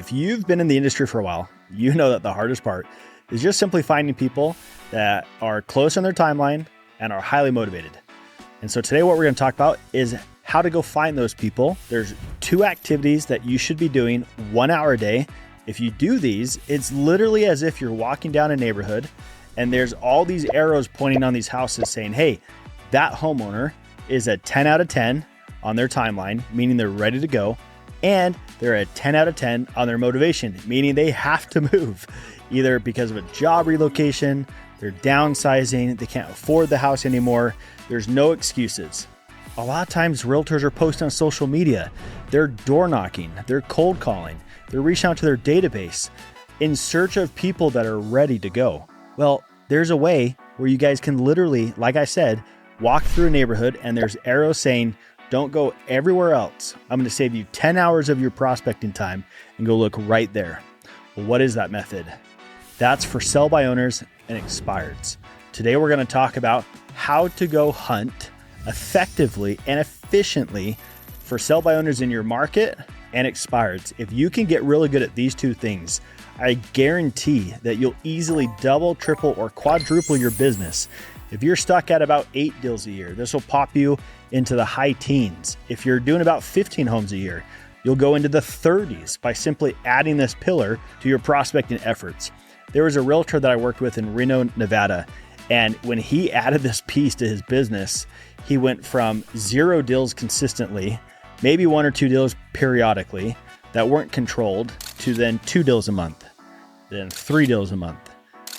If you've been in the industry for a while, you know that the hardest part is just simply finding people that are close on their timeline and are highly motivated. And so today what we're going to talk about is how to go find those people. There's 2 activities that you should be doing 1 hour a day. If you do these, it's literally as if you're walking down a neighborhood and there's all these arrows pointing on these houses saying, hey, that homeowner is a 10 out of 10 on their timeline, meaning they're ready to go. And they're a 10 out of 10 on their motivation, meaning they have to move, either because of a job relocation, they're downsizing, they can't afford the house anymore. There's no excuses. A lot of times realtors are posting on social media. They're door knocking, they're cold calling, they're reaching out to their database in search of people that are ready to go. Well, there's a way where you guys can literally, like I said, walk through a neighborhood and there's arrows saying, don't go everywhere else. I'm going to save you 10 hours of your prospecting time and go look right there. Well, what is that method? That's for sell by owners and expireds. Today, we're going to talk about how to go hunt effectively and efficiently for sell by owners in your market and expireds. If you can get really good at these 2 things, I guarantee that you'll easily double, triple, or quadruple your business. If you're stuck at about 8 deals a year, this will pop you into the high teens. If you're doing about 15 homes a year, you'll go into the 30s by simply adding this pillar to your prospecting efforts. There was a realtor that I worked with in Reno, Nevada, and when he added this piece to his business, he went from 0 deals consistently, maybe 1 or 2 deals periodically that weren't controlled, to then 2 deals a month, then 3 deals a month,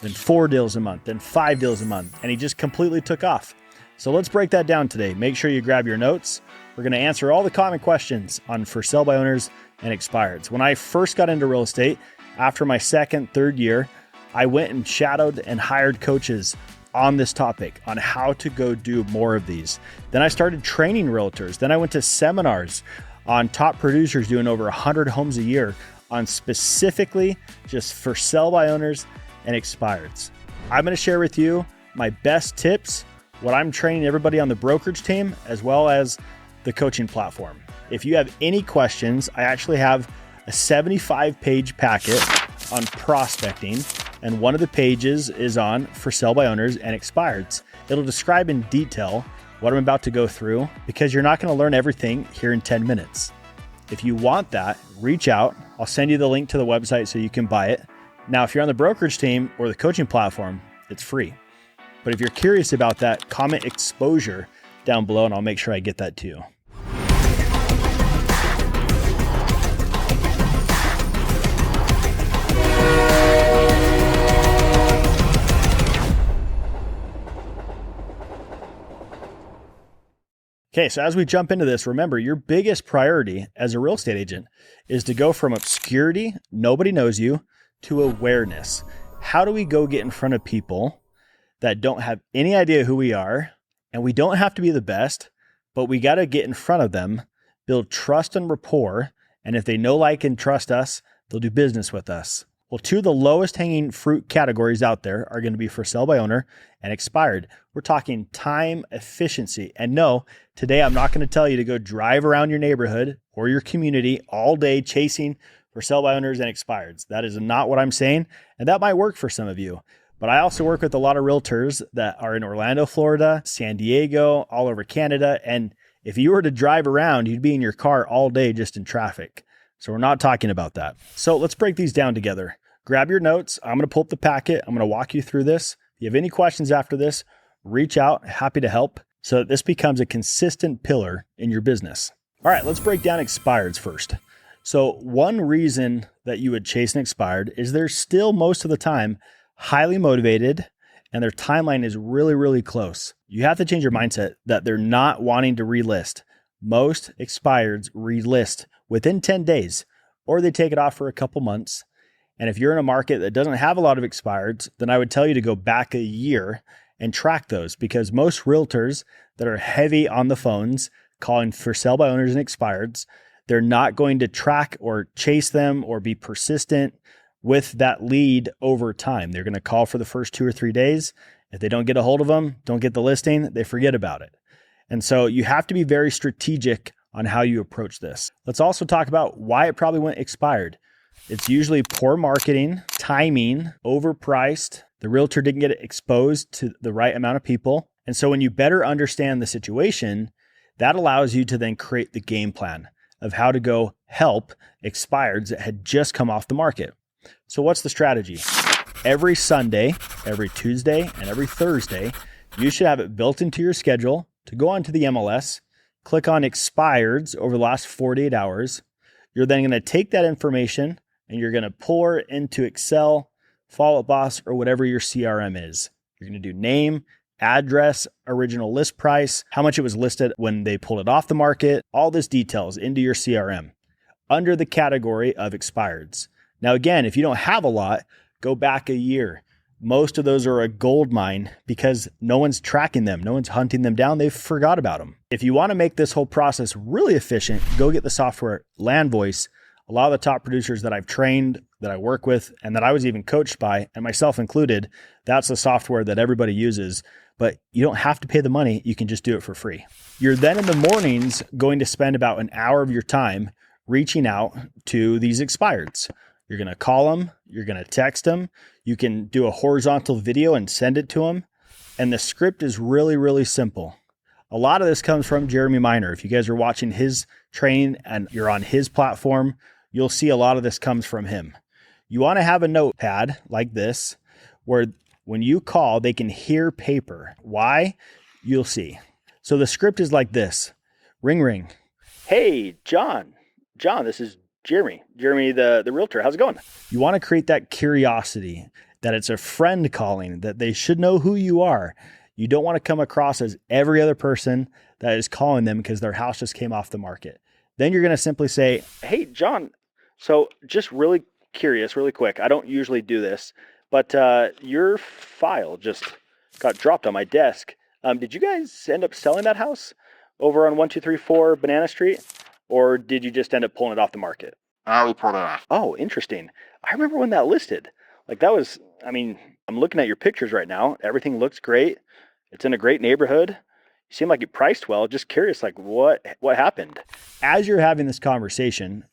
then 4 deals a month, then 5 deals a month, and he just completely took off. So let's break that down today. Make sure you grab your notes. We're going to answer all the common questions on for sell by owners and expireds. When I first got into real estate, after my 2nd, 3rd year, I went and shadowed and hired coaches on this topic, on how to go do more of these. Then I started training realtors. Then I went to seminars on top producers doing over 100 homes a year on specifically just for sell by owners and expireds. I'm going to share with you my best tips, what I'm training everybody on the brokerage team, as well as the coaching platform. If you have any questions, I actually have a 75-page packet on prospecting, and one of the pages is on for sell by owners and expireds. It'll describe in detail what I'm about to go through, because you're not going to learn everything here in 10 minutes. If you want that, reach out. I'll send you the link to the website so you can buy it. Now, if you're on the brokerage team or the coaching platform, it's free. But if you're curious about that, comment exposure down below and I'll make sure I get that to you. Okay, so as we jump into this, remember your biggest priority as a real estate agent is to go from obscurity, nobody knows you, to awareness. How do we go get in front of people that don't have any idea who we are? And we don't have to be the best, but we got to get in front of them, build trust and rapport. And if they know, like, and trust us, they'll do business with us. Well, 2 of the lowest hanging fruit categories out there are going to be for sell by owner and expired. We're talking time efficiency. And no, today I'm not going to tell you to go drive around your neighborhood or your community all day chasing for sell by owners and expireds. That is not what I'm saying. And that might work for some of you. But I also work with a lot of realtors that are in Orlando, Florida, San Diego, all over Canada. And if you were to drive around, you'd be in your car all day just in traffic. So we're not talking about that. So let's break these down together. Grab your notes. I'm going to pull up the packet. I'm going to walk you through this. If you have any questions after this, reach out. Happy to help so that this becomes a consistent pillar in your business. All right, let's break down expireds first. So one reason that you would chase an expired is they're still most of the time highly motivated and their timeline is really, really close. You have to change your mindset that they're not wanting to relist. Most expireds relist within 10 days, or they take it off for a couple months. And if you're in a market that doesn't have a lot of expireds, then I would tell you to go back a year and track those, because most realtors that are heavy on the phones calling for sell by owners and expireds, they're not going to track or chase them or be persistent with that lead over time. They're going to call for the first 2 or 3 days. If they don't get a hold of them, don't get the listing, they forget about it. And so you have to be very strategic on how you approach this. Let's also talk about why it probably went expired. It's usually poor marketing, timing, overpriced. The realtor didn't get it exposed to the right amount of people. And so when you better understand the situation, that allows you to then create the game plan of how to go help expireds that had just come off the market. So what's the strategy? Every Sunday, every Tuesday, and every Thursday, you should have it built into your schedule to go onto the MLS, click on expireds over the last 48 hours. You're then going to take that information and you're going to pour it into Excel, Follow Up Boss, or whatever your CRM is. You're going to do name, address, original list price, how much it was listed when they pulled it off the market, all this details into your CRM under the category of expireds. Now, again, if you don't have a lot, go back a year. Most of those are a gold mine because no one's tracking them. No one's hunting them down. They've forgot about them. If you want to make this whole process really efficient, go get the software LandVoice. A lot of the top producers that I've trained, that I work with, and that I was even coached by, and myself included, that's the software that everybody uses. But you don't have to pay the money. You can just do it for free. You're then in the mornings going to spend about an hour of your time reaching out to these expireds. You're going to call them. You're going to text them. You can do a horizontal video and send it to them. And the script is really, really simple. A lot of this comes from Jeremy Miner. If you guys are watching his training and you're on his platform, you'll see a lot of this comes from him. You want to have a notepad like this where when you call, they can hear paper. Why? You'll see. So the script is like this. Ring, ring. Hey, John. John, this is Jeremy. Jeremy, the realtor. How's it going? You want to create that curiosity, that it's a friend calling, that they should know who you are. You don't want to come across as every other person that is calling them because their house just came off the market. Then you're going to simply say, hey, John, so just really curious, really quick. I don't usually do this, but your file just got dropped on my desk. Did you guys end up selling that house over on 1234 Banana Street? Or did you just end up pulling it off the market? We pulled it off. Oh, interesting. I remember when that listed. Like that was, I'm looking at your pictures right now. Everything looks great. It's in a great neighborhood. You seem like you priced well. Just curious, like what happened? As you're having this conversation,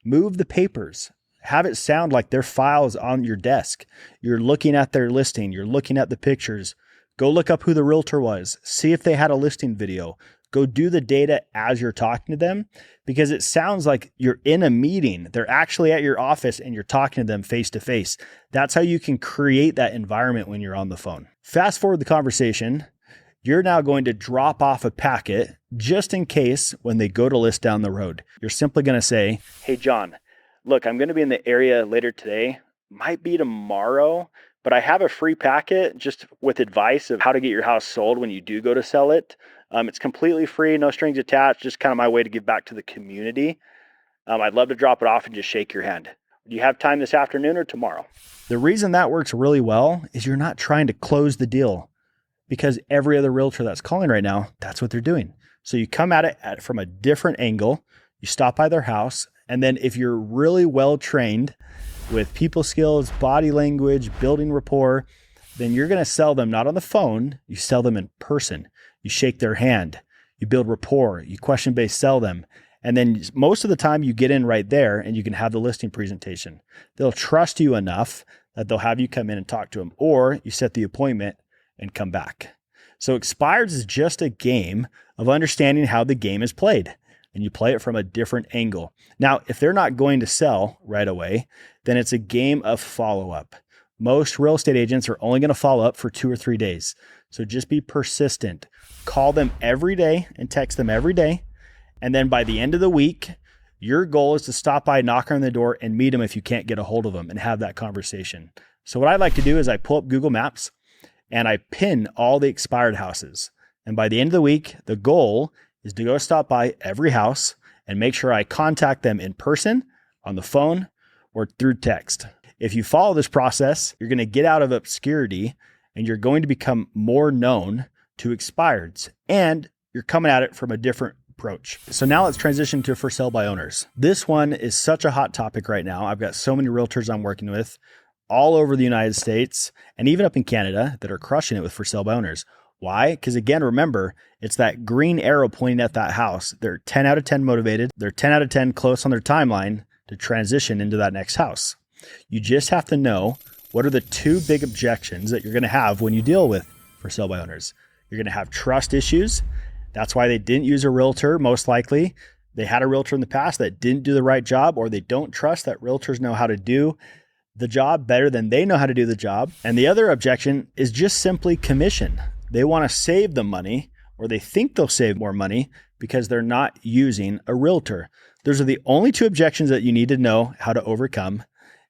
move the papers. Have it sound like their files on your desk. You're looking at their listing. You're looking at the pictures. Go look up who the realtor was. See if they had a listing video. Go do the data as you're talking to them because it sounds like you're in a meeting. They're actually at your office and you're talking to them face to face. That's how you can create that environment when you're on the phone. Fast forward the conversation. You're now going to drop off a packet just in case when they go to list down the road. You're simply going to say, hey, John, look, I'm going to be in the area later today. Might be tomorrow, but I have a free packet just with advice of how to get your house sold when you do go to sell it. It's completely free, no strings attached, just kind of my way to give back to the community. I'd love to drop it off and just shake your hand. Do you have time this afternoon or tomorrow? The reason that works really well is you're not trying to close the deal because every other realtor that's calling right now, that's what they're doing. So you come at it from a different angle, you stop by their house, and then if you're really well trained with people skills, body language, building rapport, then you're going to sell them not on the phone, you sell them in person. You shake their hand, you build rapport, you question-based sell them. And then most of the time you get in right there and you can have the listing presentation. They'll trust you enough that they'll have you come in and talk to them, or you set the appointment and come back. So expireds is just a game of understanding how the game is played. And you play it from a different angle. Now, if they're not going to sell right away, then it's a game of follow-up. Most real estate agents are only going to follow up for 2 or 3 days. So just be persistent. Call them every day and text them every day. And then by the end of the week, your goal is to stop by, knock on the door, and meet them if you can't get a hold of them and have that conversation. So what I like to do is I pull up Google Maps and I pin all the expired houses. And by the end of the week, the goal is to go stop by every house and make sure I contact them in person, on the phone, or through text. If you follow this process, you're going to get out of obscurity and you're going to become more known to expireds, and you're coming at it from a different approach. So now let's transition to for sale by owners. This one is such a hot topic right now. I've got so many realtors I'm working with all over the United States and even up in Canada that are crushing it with for sale by owners. Why? Because again, remember, it's that green arrow pointing at that house. They're 10 out of 10 motivated. They're 10 out of 10 close on their timeline. to transition into that next house. You just have to know what are the two big objections that you're going to have when you deal with for sale by owners. You're going to have trust issues. That's why they didn't use a realtor, most likely. They had a realtor in the past that didn't do the right job, or they don't trust that realtors know how to do the job better than they know how to do the job. And the other objection is just simply commission. They want to save the money, or they think they'll save more money because they're not using a realtor. Those are the only two objections that you need to know how to overcome,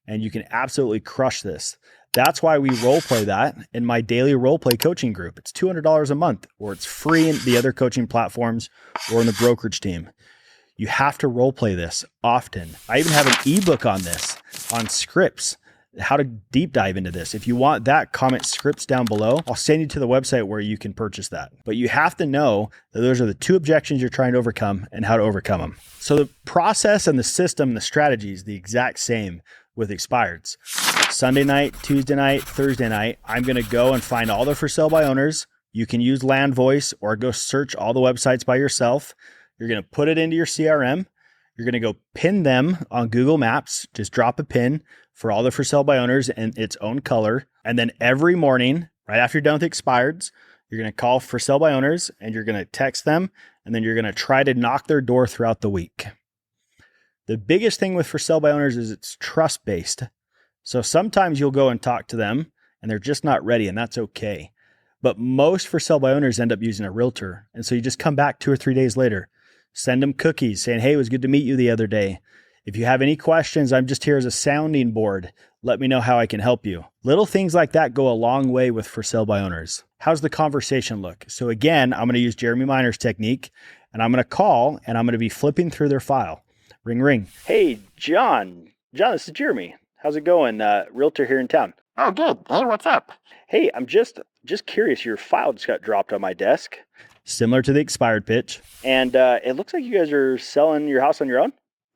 and you can absolutely crush this. That's why we role play that in my daily role play coaching group. It's $200 a month, or it's free in the other coaching platforms or in the brokerage team. You have to role play this often. I even have an ebook on this, on scripts, how to deep dive into this. If you want that, comment scripts down below. I'll send you to the website where you can purchase that. But you have to know that those are the two objections you're trying to overcome and how to overcome them. So the process and the system and the strategy is the exact same with expireds. Sunday night, Tuesday night, Thursday night, I'm going to go and find all the for sale by owners. You can use Land Voice or go search all the websites by yourself. You're going to put it into your CRM. You're going to go pin them on Google Maps. Just drop a pin for all the for sale by owners in its own color. And then every morning, right after you're done with expireds, you're going to call for sale by owners and you're going to text them. And then you're going to try to knock their door throughout the week. The biggest thing with for sale by owners is it's trust-based. So sometimes you'll go and talk to them and they're just not ready, and that's okay. But most for sale by owners end up using a realtor. And so you just come back 2 or 3 days later, send them cookies saying, hey, it was good to meet you the other day. If you have any questions, I'm just here as a sounding board. Let me know how I can help you. Little things like that go a long way with for sale by owners. How's the conversation look? So again, I'm going to use Jeremy Miner's technique, and I'm going to call and I'm going to be flipping through their file. Ring, ring. Hey, John. John, this is Jeremy. How's it going? Realtor here in town. Oh, good. Hey, what's up? Hey, I'm just curious. Your file just got dropped on my desk, similar to the expired pitch. And it looks like you guys are selling your house on your own.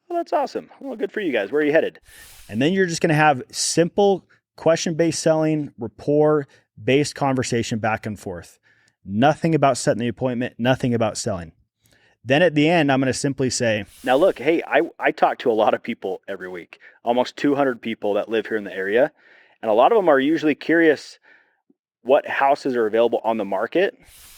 Well, that's awesome. Well, good for you guys. Where are you headed? And then you're just going to have simple question-based selling, rapport-based conversation back and forth. Nothing about setting the appointment, nothing about selling. Then at the end, I'm going to simply say, now look, hey, I talk to a lot of people every week, almost 200 people that live here in the area. And a lot of them are usually curious what houses are available on the market.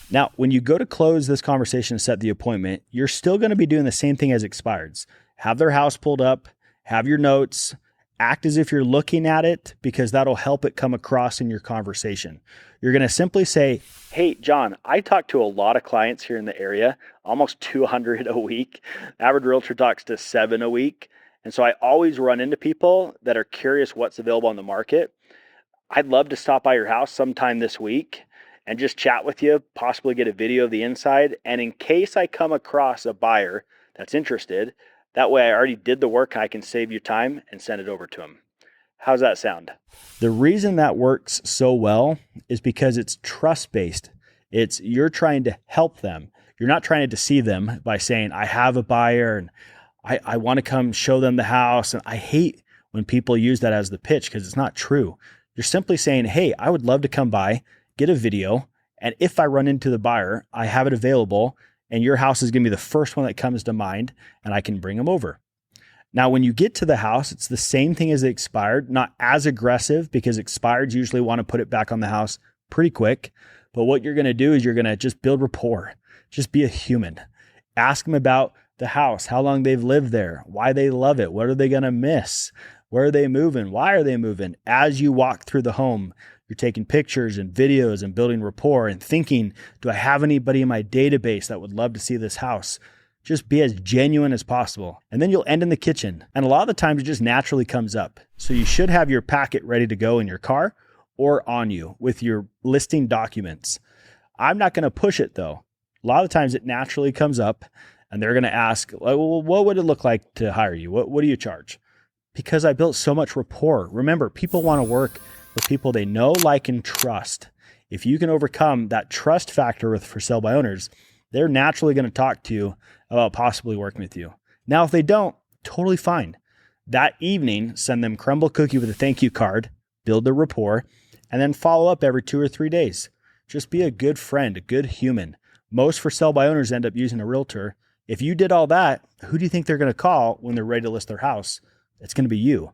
Now, when you go to close this conversation and set the appointment, you're still going to be doing the same thing as expireds. Have their house pulled up, have your notes, act as if you're looking at it, because that'll help it come across in your conversation. You're going to simply say, hey, John, I talk to a lot of clients here in the area, almost 200 a week. Average realtor talks to 7 a week. And so I always run into people that are curious what's available on the market. I'd love to stop by your house sometime this week and just chat with you, possibly get a video of the inside. And in case I come across a buyer that's interested, that way I already did the work and I can save you time and send it over to them. How's that sound? The reason that works so well is because it's trust-based. It's you're trying to help them. You're not trying to deceive them by saying, I have a buyer and I want to come show them the house. And I hate when people use that as the pitch because it's not true. You're simply saying, hey, I would love to come by, get a video. And if I run into the buyer, I have it available. And your house is going to be the first one that comes to mind and I can bring them over. Now, when you get to the house, it's the same thing as the expired, not as aggressive because expireds usually want to put it back on the house pretty quick. But what you're going to do is you're going to just build rapport. Just be a human. Ask them about the house, how long they've lived there, why they love it, what are they going to miss, where are they moving, why are they moving? As you walk through the home, you're taking pictures and videos and building rapport and thinking, do I have anybody in my database that would love to see this house? Just be as genuine as possible. And then you'll end in the kitchen. And a lot of the times it just naturally comes up. So you should have your packet ready to go in your car or on you with your listing documents. I'm not going to push it though. A lot of the times it naturally comes up and they're going to ask, well, what would it look like to hire you? What do you charge? Because I built so much rapport. Remember, people want to work with people they know, like, and trust. If you can overcome that trust factor with for sale by owners, they're naturally going to talk to you about possibly working with you. Now, if they don't, totally fine. That evening, send them crumble cookie with a thank you card, build the rapport, and then follow up every 2 or 3 days. Just be a good friend, a good human. Most for sale by owners end up using a realtor. If you did all that, who do you think they're going to call when they're ready to list their house? It's going to be you.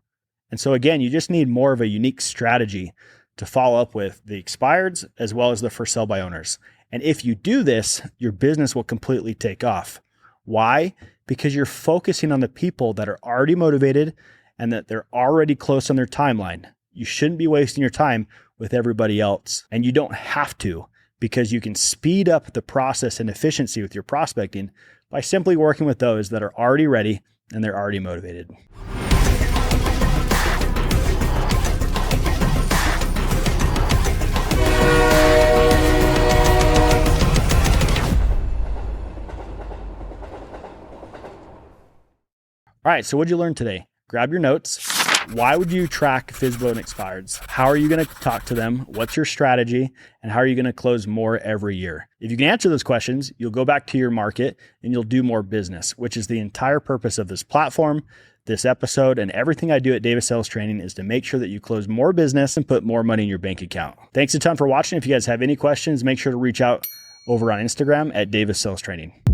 And so again, you just need more of a unique strategy to follow up with the expireds as well as the for sale by owners. And if you do this, your business will completely take off. Why? Because you're focusing on the people that are already motivated and that they're already close on their timeline. You shouldn't be wasting your time with everybody else. And you don't have to, because you can speed up the process and efficiency with your prospecting by simply working with those that are already ready and they're already motivated. All right, so what'd you learn today? Grab your notes. Why would you track FSBO and expireds? How are you going to talk to them? What's your strategy? And how are you going to close more every year? If you can answer those questions, you'll go back to your market and you'll do more business, which is the entire purpose of this platform, this episode, and everything I do at Davis Sales Training is to make sure that you close more business and put more money in your bank account. Thanks a ton for watching. If you guys have any questions, make sure to reach out over on Instagram at Davis Sales Training.